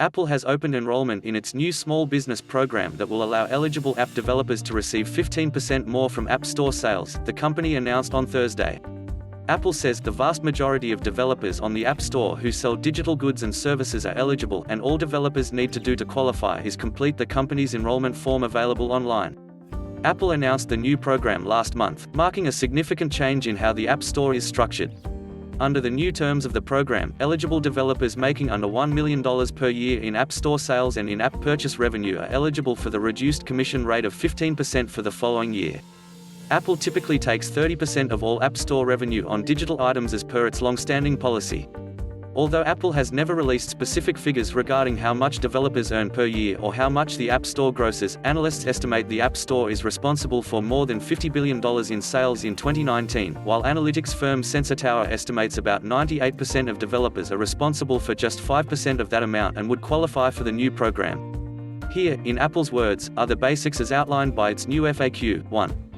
Apple has opened enrollment in its new small business program that will allow eligible app developers to receive 15% more from App Store sales, the company announced on Thursday. Apple says the vast majority of developers on the App Store who sell digital goods and services are eligible, and all developers need to do to qualify is complete the company's enrollment form available online. Apple announced the new program last month, marking a significant change in how the App Store is structured. Under the new terms of the program, eligible developers making under $1 million per year in App Store sales and in-app purchase revenue are eligible for the reduced commission rate of 15% for the following year. Apple typically takes 30% of all App Store revenue on digital items as per its long-standing policy. Although Apple has never released specific figures regarding how much developers earn per year or how much the App Store grosses, analysts estimate the App Store is responsible for more than $50 billion in sales in 2019, while analytics firm Sensor Tower estimates about 98% of developers are responsible for just 5% of that amount and would qualify for the new program. Here, in Apple's words, are the basics as outlined by its new FAQ. 1.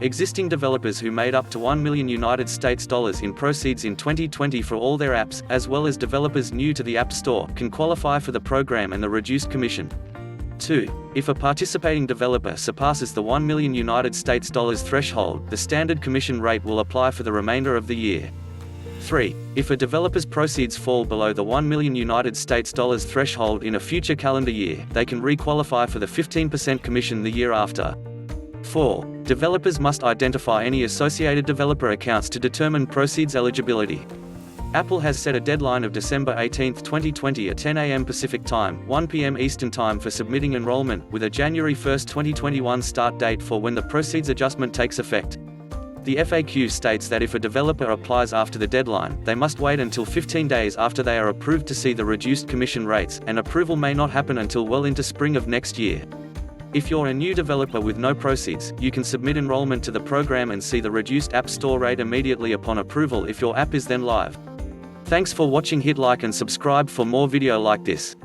Existing developers who made up to $1 million in proceeds in 2020 for all their apps, as well as developers new to the App Store, can qualify for the program and the reduced commission. 2. If a participating developer surpasses the $1 million threshold, the standard commission rate will apply for the remainder of the year. 3. If a developer's proceeds fall below the $1 million threshold in a future calendar year, they can re-qualify for the 15% commission the year after. 4. Developers must identify any associated developer accounts to determine proceeds eligibility. Apple has set a deadline of December 18, 2020 at 10 a.m. Pacific Time, 1 p.m. Eastern Time for submitting enrollment, with a January 1, 2021 start date for when the proceeds adjustment takes effect. The FAQ states that if a developer applies after the deadline, they must wait until 15 days after they are approved to see the reduced commission rates, and approval may not happen until well into spring of next year. If you're a new developer with no proceeds, you can submit enrollment to the program and see the reduced App Store rate immediately upon approval if your app is then live. Thanks for watching. Hit like and subscribe for more video like this.